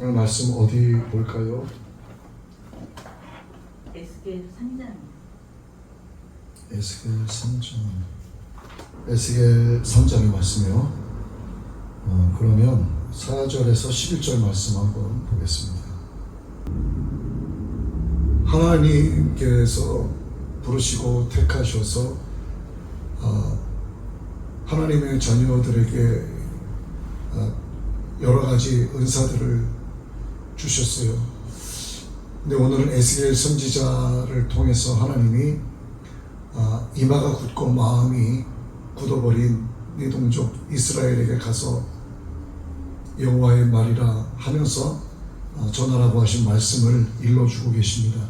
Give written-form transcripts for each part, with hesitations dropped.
오늘 말씀 어디 볼까요? 에스겔 3장. 에스겔 3장. 에스겔 3장의 말씀이요. 그러면 4절에서 11절 말씀 한번 보겠습니다. 하나님께서 부르시고 택하셔서 하나님의 자녀들에게 여러 가지 은사들을 주셨어요. 근데 오늘은 에스겔 선지자를 통해서 하나님이 이마가 굳고 마음이 굳어버린 네 동족 이스라엘에게 가서 여호와의 말이라 하면서 전하라고 하신 말씀을 일러주고 계십니다.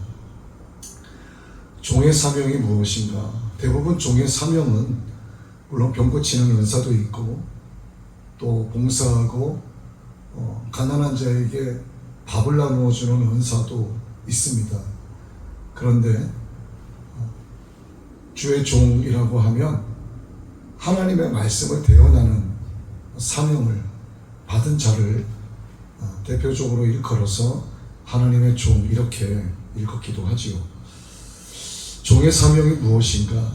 종의 사명이 무엇인가? 대부분 종의 사명은 물론 병 고치는 은사도 있고 또 봉사하고 가난한 자에게 밥을 나누어주는 은사도 있습니다. 그런데 주의 종이라고 하면 하나님의 말씀을 대언하는 사명을 받은 자를 대표적으로 일컬어서 하나님의 종 이렇게 일컫기도 하지요. 종의 사명이 무엇인가?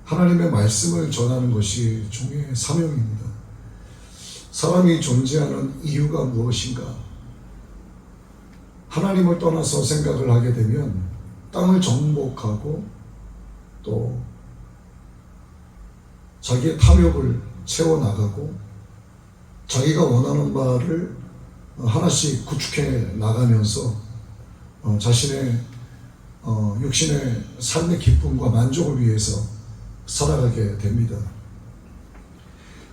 하나님의 말씀을 전하는 것이 종의 사명입니다. 사람이 존재하는 이유가 무엇인가? 하나님을 떠나서 생각을 하게 되면 땅을 정복하고 또 자기의 탐욕을 채워나가고 자기가 원하는 바를 하나씩 구축해 나가면서 자신의 육신의 삶의 기쁨과 만족을 위해서 살아가게 됩니다.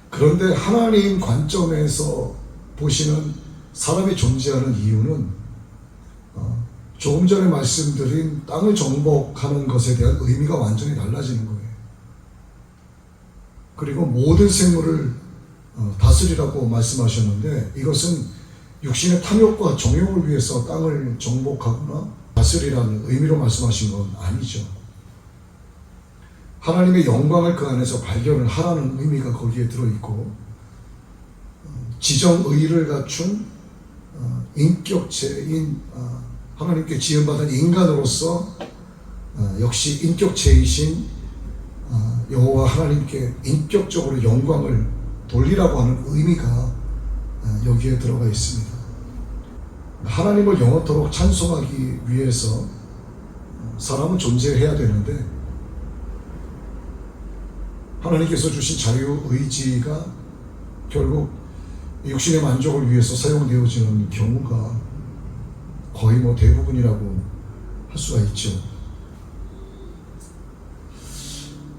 그런데 하나님 관점에서 보시는 사람이 존재하는 이유는 조금 전에 말씀드린 땅을 정복하는 것에 대한 의미가 완전히 달라지는 거예요. 그리고 모든 생물을 다스리라고 말씀하셨는데 이것은 육신의 탐욕과 정욕을 위해서 땅을 정복하거나 다스리라는 의미로 말씀하신 건 아니죠. 하나님의 영광을 그 안에서 발견을 하라는 의미가 거기에 들어있고 지정의를 갖춘 인격체인 하나님께 지음받은 인간으로서 역시 인격체이신 여호와 하나님께 인격적으로 영광을 돌리라고 하는 의미가 여기에 들어가 있습니다. 하나님을 영원토록 찬송하기 위해서 사람은 존재해야 되는데 하나님께서 주신 자유의지가 결국 육신의 만족을 위해서 사용되어지는 경우가 거의 대부분이라고 할 수가 있죠.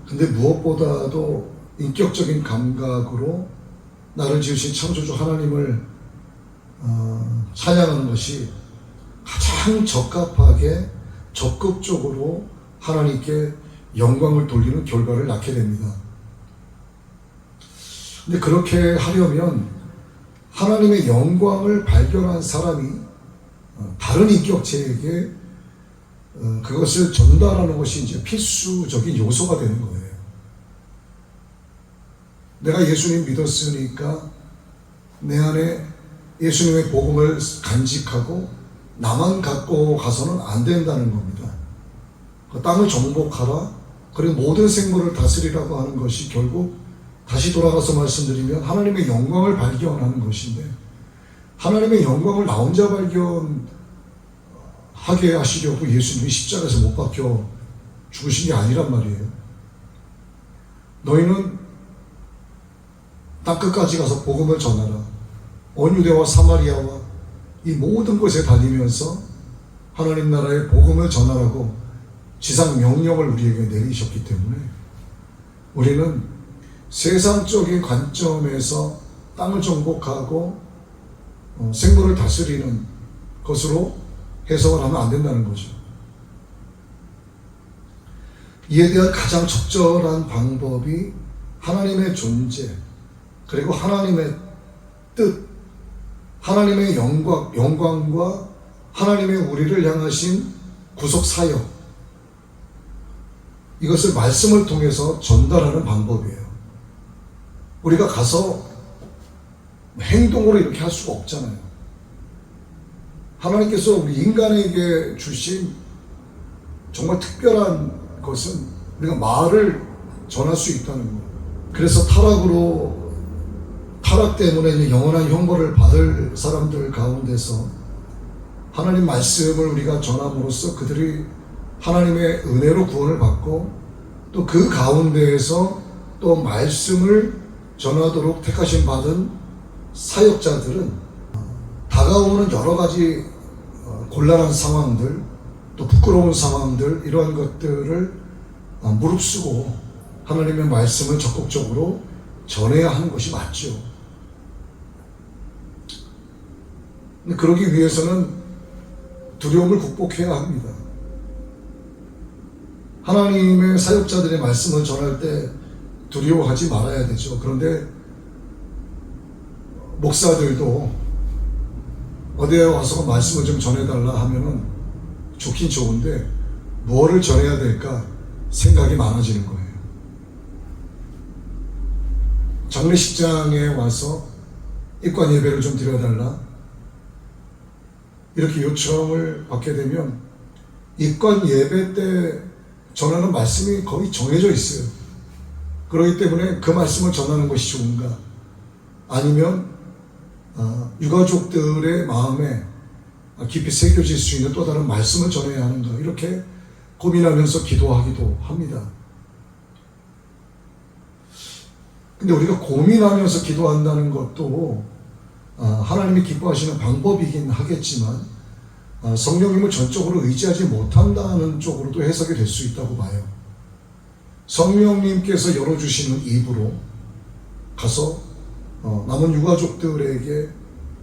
근데 무엇보다도 인격적인 감각으로 나를 지으신 창조주 하나님을 찬양하는 것이 가장 적합하게 적극적으로 하나님께 영광을 돌리는 결과를 낳게 됩니다. 근데 그렇게 하려면 하나님의 영광을 발견한 사람이 다른 인격체에게 그것을 전달하는 것이 이제 필수적인 요소가 되는 거예요. 내가 예수님 믿었으니까 내 안에 예수님의 복음을 간직하고 나만 갖고 가서는 안 된다는 겁니다. 그 땅을 정복하라. 그리고 모든 생물을 다스리라고 하는 것이 결국 다시 돌아가서 말씀드리면 하나님의 영광을 발견하는 것인데 하나님의 영광을 나 혼자 발견하게 하시려고 예수님이 십자가에서 못 박혀 죽으신 게 아니란 말이에요. 너희는 땅끝까지 가서 복음을 전하라. 온 유대와 사마리아와 이 모든 곳에 다니면서 하나님 나라의 복음을 전하라고 지상 명령을 우리에게 내리셨기 때문에 우리는 세상적인 관점에서 땅을 정복하고 생물을 다스리는 것으로 해석을 하면 안 된다는 거죠. 이에 대한 가장 적절한 방법이 하나님의 존재 그리고 하나님의 뜻, 하나님의 영광과 하나님의 우리를 향하신 구속 사역 이것을 말씀을 통해서 전달하는 방법이에요. 우리가 가서 행동으로 이렇게 할 수가 없잖아요. 하나님께서 우리 인간에게 주신 정말 특별한 것은 우리가 말을 전할 수 있다는 것. 그래서 타락 때문에 이제 영원한 형벌을 받을 사람들 가운데서 하나님 말씀을 우리가 전함으로써 그들이 하나님의 은혜로 구원을 받고 또 그 가운데에서 또 말씀을 전하도록 택하심 받은 사역자들은 다가오는 여러 가지 곤란한 상황들, 또 부끄러운 상황들, 이러한 것들을 무릅쓰고 하나님의 말씀을 적극적으로 전해야 하는 것이 맞죠. 근데 그러기 위해서는 두려움을 극복해야 합니다. 하나님의 사역자들의 말씀을 전할 때 두려워하지 말아야 되죠. 그런데 목사들도 어디에 와서 말씀을 좀 전해달라 하면은 좋긴 좋은데 뭐를 전해야 될까 생각이 많아지는 거예요. 장례식장에 와서 입관 예배를 좀 드려달라 이렇게 요청을 받게 되면 입관 예배 때 전하는 말씀이 거의 정해져 있어요. 그렇기 때문에 그 말씀을 전하는 것이 좋은가, 아니면 유가족들의 마음에 깊이 새겨질 수 있는 또 다른 말씀을 전해야 하는가, 이렇게 고민하면서 기도하기도 합니다. 근데 우리가 고민하면서 기도한다는 것도 하나님이 기뻐하시는 방법이긴 하겠지만 성령님을 전적으로 의지하지 못한다는 쪽으로도 해석이 될 수 있다고 봐요. 성령님께서 열어주시는 입으로 가서 남은 유가족들에게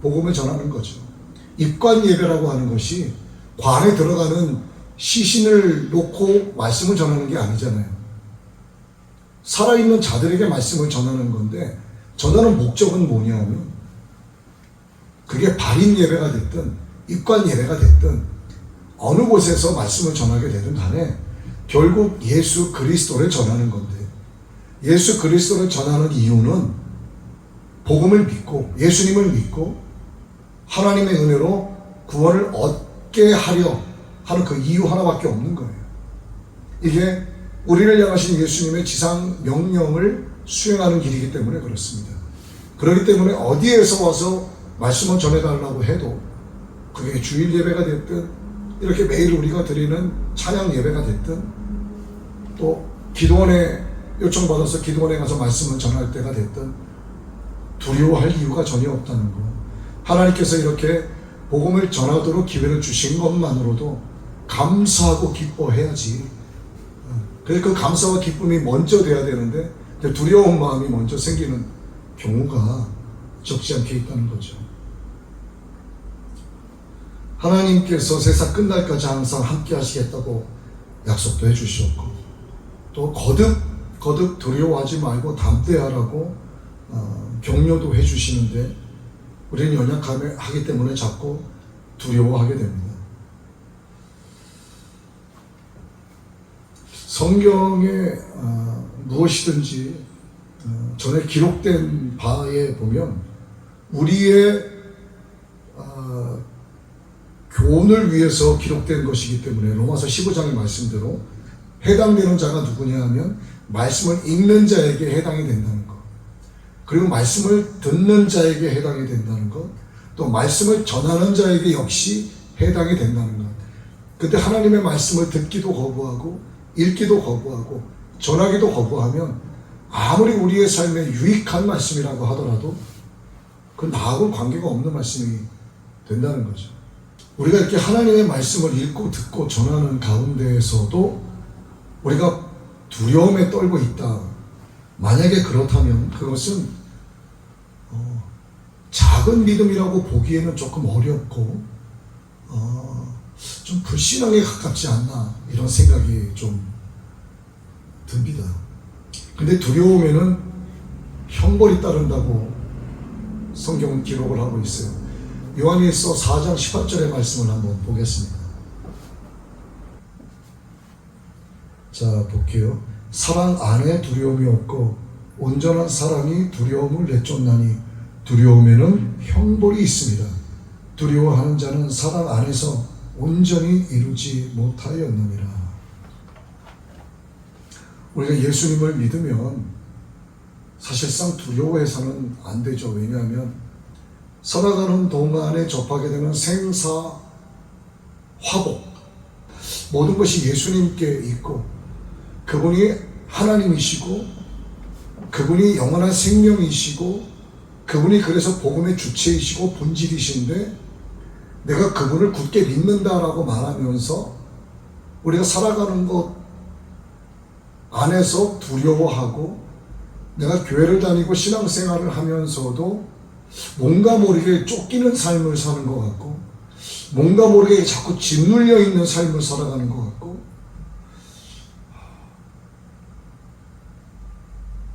복음을 전하는 거죠. 입관 예배라고 하는 것이 관에 들어가는 시신을 놓고 말씀을 전하는 게 아니잖아요. 살아있는 자들에게 말씀을 전하는 건데, 전하는 목적은 뭐냐면 그게 발인 예배가 됐든 입관 예배가 됐든 어느 곳에서 말씀을 전하게 되든 간에 결국 예수 그리스도를 전하는 건데, 예수 그리스도를 전하는 이유는 복음을 믿고 예수님을 믿고 하나님의 은혜로 구원을 얻게 하려 하는 그 이유 하나밖에 없는 거예요. 이게 우리를 향하신 예수님의 지상 명령을 수행하는 길이기 때문에 그렇습니다. 그렇기 때문에 어디에서 와서 말씀을 전해달라고 해도 그게 주일 예배가 됐든 이렇게 매일 우리가 드리는 찬양 예배가 됐든 또 기도원에 요청받아서 기도원에 가서 말씀을 전할 때가 됐든 두려워할 이유가 전혀 없다는 거. 하나님께서 이렇게 복음을 전하도록 기회를 주신 것만으로도 감사하고 기뻐해야지. 그래서 그 감사와 기쁨이 먼저 돼야 되는데 두려운 마음이 먼저 생기는 경우가 적지 않게 있다는 거죠. 하나님께서 세상 끝날까지 항상 함께 하시겠다고 약속도 해주셨고, 또 거듭 두려워하지 말고 담대하라고 격려도 해주시는데 우리는 연약하기 때문에 자꾸 두려워하게 됩니다. 성경에 무엇이든지 전에 기록된 바에 보면 우리의 교훈을 위해서 기록된 것이기 때문에 로마서 15장의 말씀대로 해당되는 자가 누구냐 하면 말씀을 읽는 자에게 해당이 된다는 것, 그리고 말씀을 듣는 자에게 해당이 된다는 것, 또 말씀을 전하는 자에게 역시 해당이 된다는 것. 근데 하나님의 말씀을 듣기도 거부하고 읽기도 거부하고 전하기도 거부하면 아무리 우리의 삶에 유익한 말씀이라고 하더라도 그 나하고 관계가 없는 말씀이 된다는 거죠. 우리가 이렇게 하나님의 말씀을 읽고 듣고 전하는 가운데에서도 우리가 두려움에 떨고 있다. 만약에 그렇다면 그것은 작은 믿음이라고 보기에는 조금 어렵고 좀 불신앙에 가깝지 않나, 이런 생각이 좀 듭니다. 근데 두려움에는 형벌이 따른다고 성경은 기록을 하고 있어요. 요한일서 4장 18절의 말씀을 한번 보겠습니다. 자, 볼게요. 사랑 안에 두려움이 없고 온전한 사랑이 두려움을 내쫓나니 두려움에는 형벌이 있습니다. 두려워하는 자는 사랑 안에서 온전히 이루지 못하였느니라. 우리가 예수님을 믿으면 사실상 두려워해서는 안 되죠. 왜냐하면 살아가는 동안에 접하게 되는 생사, 화복, 모든 것이 예수님께 있고 그분이 하나님이시고 그분이 영원한 생명이시고 그분이 그래서 복음의 주체이시고 본질이신데 내가 그분을 굳게 믿는다라고 말하면서 우리가 살아가는 것 안에서 두려워하고 내가 교회를 다니고 신앙생활을 하면서도 뭔가 모르게 쫓기는 삶을 사는 것 같고 뭔가 모르게 자꾸 짓눌려 있는 삶을 살아가는 것 같고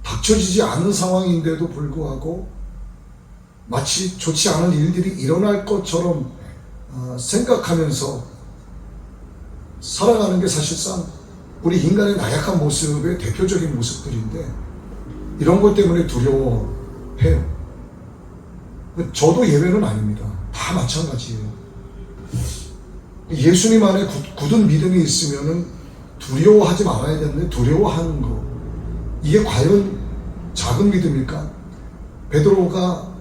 닥쳐지지 않은 상황인데도 불구하고 마치 좋지 않은 일들이 일어날 것처럼 생각하면서 살아가는 게 사실상 우리 인간의 나약한 모습의 대표적인 모습들인데 이런 것 때문에 두려워해요. 저도 예외는 아닙니다. 다 마찬가지예요. 예수님 안에 굳은 믿음이 있으면 두려워하지 말아야 되는데 두려워하는 거 이게 과연 작은 믿음일까? 베드로가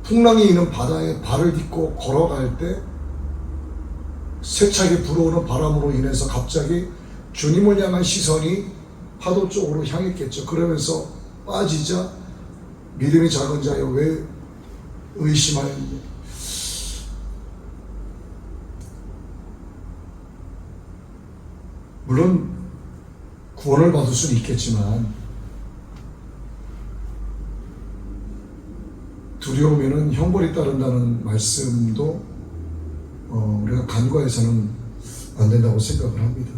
풍랑이 있는 바다에 발을 딛고 걸어갈 때 세차게 불어오는 바람으로 인해서 갑자기 주님을 향한 시선이 파도 쪽으로 향했겠죠. 그러면서 빠지자 믿음이 작은 자여 왜 의심하였느냐. 물론 구원을 받을 수는 있겠지만 두려우면은 형벌이 따른다는 말씀도 우리가 간과해서는 안 된다고 생각을 합니다.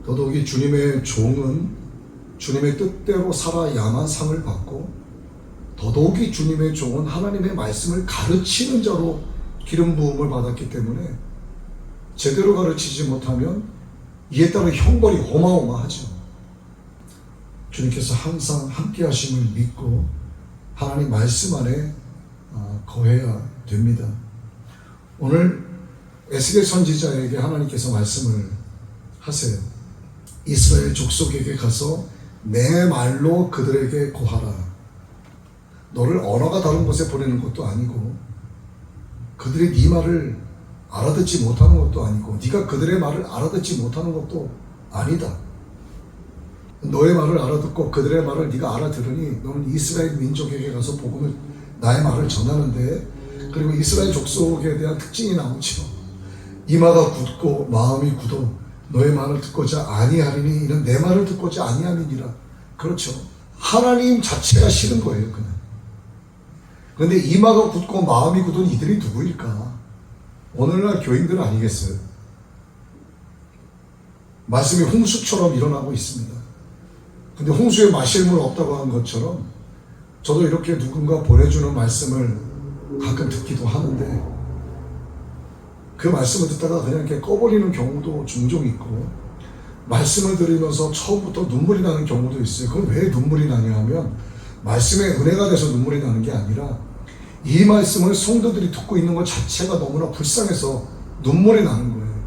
더더욱이 주님의 종은 주님의 뜻대로 살아야만 상을 받고 더더욱이 주님의 종은 하나님의 말씀을 가르치는 자로 기름 부음을 받았기 때문에 제대로 가르치지 못하면 이에 따른 형벌이 어마어마하죠. 주님께서 항상 함께 하심을 믿고 하나님 말씀 안에 거해야 됩니다. 오늘 에스겔 선지자에게 하나님께서 말씀을 하세요. 이스라엘 족속에게 가서 내 말로 그들에게 고하라. 너를 언어가 다른 곳에 보내는 것도 아니고 그들이 네 말을 알아듣지 못하는 것도 아니고 네가 그들의 말을 알아듣지 못하는 것도 아니다. 너의 말을 알아듣고 그들의 말을 네가 알아들으니 너는 이스라엘 민족에게 가서 복음을 나의 말을 전하는데 그리고 이스라엘 족속에 대한 특징이 나오죠. 이마가 굳고 마음이 굳어 너의 말을 듣고자 아니하리니 이는 내 말을 듣고자 아니함이니라. 그렇죠. 하나님 자체가 싫은 거예요. 그냥. 그런데 이마가 굳고 마음이 굳은 이들이 누구일까? 오늘날 교인들 아니겠어요? 말씀이 홍수처럼 일어나고 있습니다. 근데 홍수에 마실 물 없다고 한 것처럼 저도 이렇게 누군가 보내주는 말씀을 가끔 듣기도 하는데 그 말씀을 듣다가 그냥 이렇게 꺼버리는 경우도 종종 있고 말씀을 들으면서 처음부터 눈물이 나는 경우도 있어요. 그럼 왜 눈물이 나냐 하면 말씀의 은혜가 돼서 눈물이 나는 게 아니라 이 말씀을 성도들이 듣고 있는 것 자체가 너무나 불쌍해서 눈물이 나는 거예요.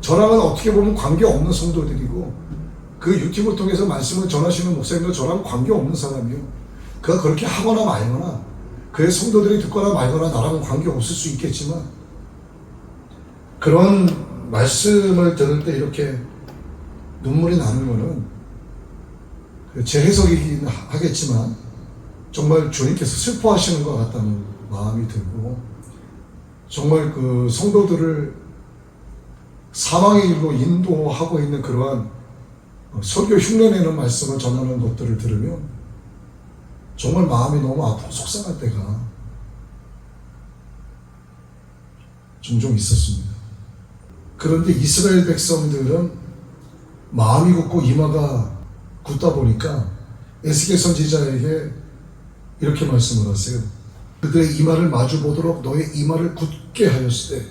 저랑은 어떻게 보면 관계없는 성도들이고 그 유튜브 통해서 말씀을 전하시는 목사님도 저랑 관계없는 사람이요. 그가 그렇게 하거나 말거나 그의 성도들이 듣거나 말거나 나랑은 관계없을 수 있겠지만 그런 말씀을 들을 때 이렇게 눈물이 나는 거는 제 해석이긴 하겠지만 정말 주님께서 슬퍼하시는 것 같다는 마음이 들고 정말 그 성도들을 사망의 길로 인도하고 있는 그러한 설교 흉내내는 말씀을 전하는 것들을 들으면 정말 마음이 너무 아프고 속상할 때가 종종 있었습니다. 그런데 이스라엘 백성들은 마음이 굳고 이마가 굳다 보니까 에스겔 선지자에게 이렇게 말씀을 하세요. 그들의 이마를 마주보도록 너의 이마를 굳게 하였을 때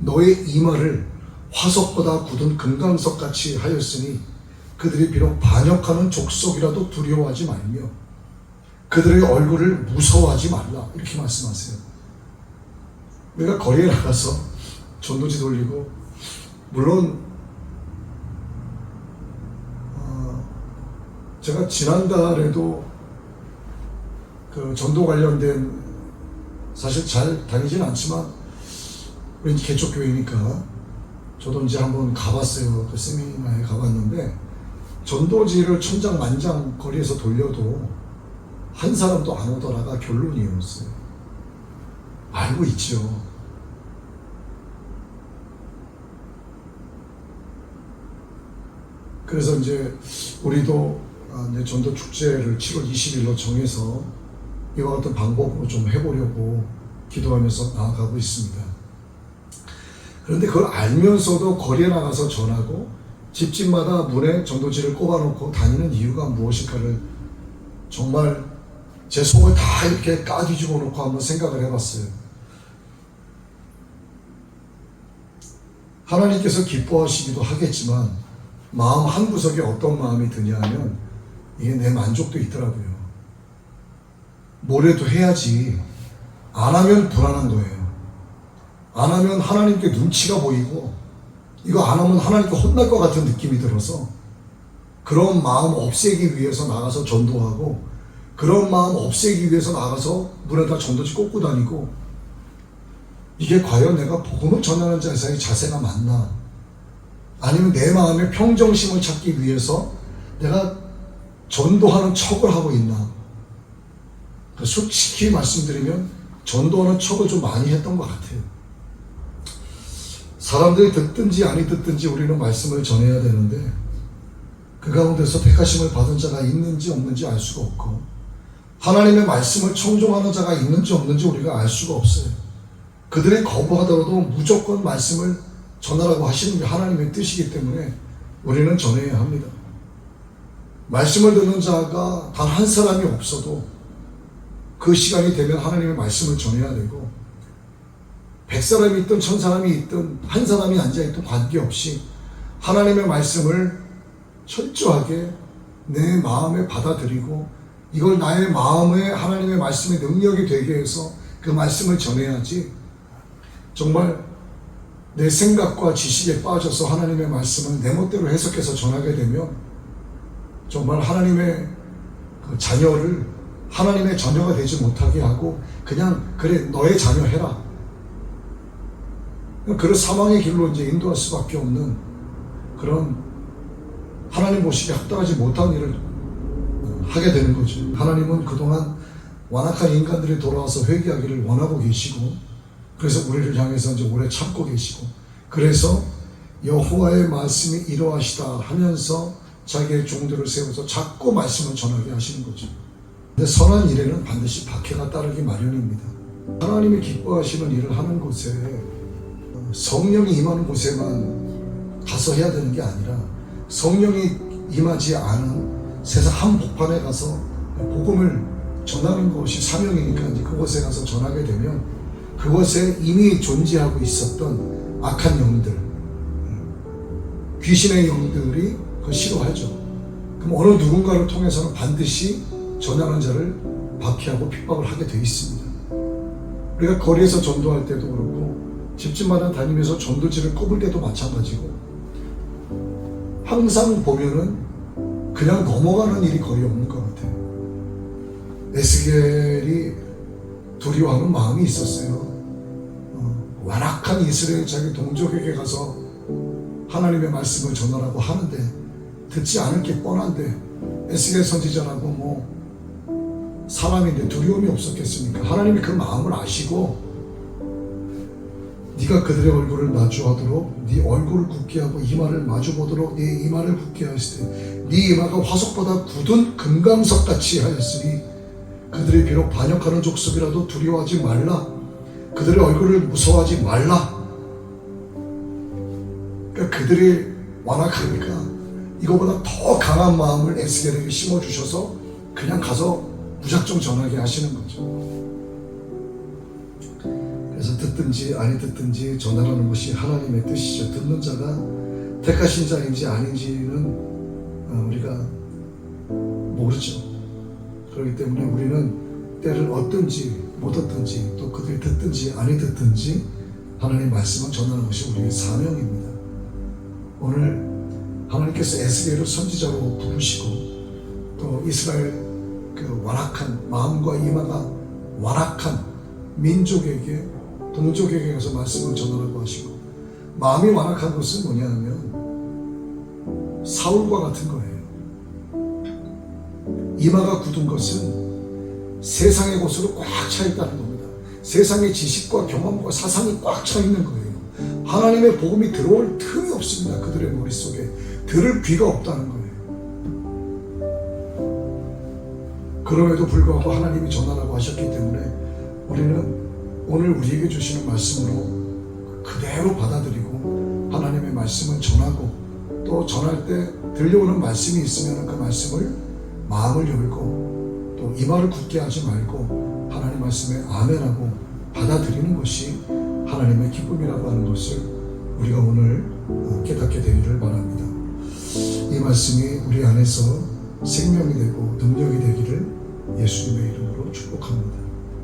너의 이마를 화석보다 굳은 금강석같이 하였으니 그들이 비록 반역하는 족속이라도 두려워하지 말며 그들의 얼굴을 무서워하지 말라 이렇게 말씀하세요. 우리가 거리에 나가서 전도지 돌리고 물론 제가 지난달에도 그 전도 관련된 사실 잘 다니진 않지만 우리 개척교회니까 저도 이제 한번 가봤어요. 그 세미나에 가봤는데 전도지를 천장만장 거리에서 돌려도 한 사람도 안 오더라가 결론이었어요. 알고 있죠. 그래서 이제 우리도 이제 전도 축제를 7월 20일로 정해서 이와 같은 방법으로 좀 해보려고 기도하면서 나아가고 있습니다. 그런데 그걸 알면서도 거리에 나가서 전하고 집집마다 문에 전도지를 꼽아놓고 다니는 이유가 무엇일까를 정말 제 속을 다 이렇게 까뒤집어 놓고 한번 생각을 해봤어요. 하나님께서 기뻐하시기도 하겠지만 마음 한구석에 어떤 마음이 드냐 하면 이게 내 만족도 있더라고요. 뭐래도 해야지. 안 하면 불안한 거예요. 안 하면 하나님께 눈치가 보이고 이거 안 하면 하나님께 혼날 것 같은 느낌이 들어서 그런 마음 없애기 위해서 나가서 전도하고 그런 마음 없애기 위해서 나가서 문에다 전도지 꽂고 다니고 이게 과연 내가 복음을 전하는 자세의 자세가 맞나? 아니면 내 마음의 평정심을 찾기 위해서 내가 전도하는 척을 하고 있나? 솔직히 말씀드리면 전도하는 척을 좀 많이 했던 것 같아요. 사람들이 듣든지 아니 듣든지 우리는 말씀을 전해야 되는데 그 가운데서 택하심을 받은 자가 있는지 없는지 알 수가 없고 하나님의 말씀을 청종하는 자가 있는지 없는지 우리가 알 수가 없어요. 그들이 거부하더라도 무조건 말씀을 전하라고 하시는 게 하나님의 뜻이기 때문에 우리는 전해야 합니다. 말씀을 듣는 자가 단 한 사람이 없어도 그 시간이 되면 하나님의 말씀을 전해야 되고 100사람이 있든 1000사람이 있든 한 사람이 앉아있든 관계없이 하나님의 말씀을 철저하게 내 마음에 받아들이고 이걸 나의 마음에 하나님의 말씀의 능력이 되게 해서 그 말씀을 전해야지 정말 내 생각과 지식에 빠져서 하나님의 말씀을 내 멋대로 해석해서 전하게 되면 정말 하나님의 그 자녀를 하나님의 자녀가 되지 못하게 하고 그냥 그래 너의 자녀 해라 그런 사망의 길로 이제 인도할 수밖에 없는 그런 하나님 보시기에 합당하지 못한 일을 하게 되는 거죠. 하나님은 그동안 완악한 인간들이 돌아와서 회개하기를 원하고 계시고 그래서 우리를 향해서 이제 오래 참고 계시고 그래서 여호와의 말씀이 이러하시다 하면서 자기의 종들을 세워서 자꾸 말씀을 전하게 하시는 거죠. 근데 선한 일에는 반드시 박해가 따르기 마련입니다. 하나님이 기뻐하시는 일을 하는 곳에 성령이 임하는 곳에만 가서 해야 되는 게 아니라 성령이 임하지 않은 세상 한복판에 가서 복음을 전하는 것이 사명이니까 이제 그곳에 가서 전하게 되면 그곳에 이미 존재하고 있었던 악한 영들, 귀신의 영들이 그걸 싫어하죠. 그럼 어느 누군가를 통해서는 반드시 전하는 자를 박해하고 핍박을 하게 되어 있습니다. 우리가 거리에서 전도할 때도 그렇고 집집마다 다니면서 전도지를 꼽을 때도 마찬가지고 항상 보면은 그냥 넘어가는 일이 거의 없는 것 같아요. 에스겔이 두려워하는 마음이 있었어요. 완악한 이스라엘 자기 동족에게 가서 하나님의 말씀을 전하라고 하는데 듣지 않을 게 뻔한데 에스겔 선지자라고 뭐 사람인데 두려움이 없었겠습니까? 하나님이 그 마음을 아시고 네가 그들의 얼굴을 마주하도록 네 얼굴을 굳게 하고 이마를 마주보도록 네 이마를 굳게 하시되 네 이마가 화석보다 굳은 금강석같이 하였으니 그들이 비록 반역하는 족속이라도 두려워하지 말라. 그들의 얼굴을 무서워하지 말라. 그러니까 그들이 완악하니까 이거보다 더 강한 마음을 에스겔에게 심어주셔서 그냥 가서 무작정 전하게 하시는 거죠. 그래서 듣든지 아니 듣든지 전하라는 것이 하나님의 뜻이죠. 듣는 자가 택하신 자인지 아닌지는 우리가 모르죠. 그렇기 때문에 우리는 때를 얻든지 못 얻든지 또 그들이 듣든지 아니 듣든지 하나님의 말씀을 전하는 것이 우리의 사명입니다. 오늘 하나님께서 에스겔을 선지자로 부르시고 또 이스라엘 그 완악한 마음과 이마가 완악한 민족에게 동족에게 가서 말씀을 전하라고 하시고, 마음이 완악한 것은 뭐냐 하면 사울과 같은 거예요. 이마가 굳은 것은 세상의 것으로 꽉 차 있다는 겁니다. 세상의 지식과 경험과 사상이 꽉 차 있는 거예요. 하나님의 복음이 들어올 틈이 없습니다. 그들의 머릿속에 들을 귀가 없다는 거예요. 그럼에도 불구하고 하나님이 전하라고 하셨기 때문에 우리는 오늘 우리에게 주시는 말씀으로 그대로 받아들이고 하나님의 말씀을 전하고, 또 전할 때 들려오는 말씀이 있으면 그 말씀을 마음을 열고 또 이마를 굳게 하지 말고 하나님 말씀에 아멘하고 받아들이는 것이 하나님의 기쁨이라고 하는 것을 우리가 오늘 깨닫게 되기를 바랍니다. 이 말씀이 우리 안에서 생명이 되고 능력이 되기를 예수님의 이름으로 축복합니다.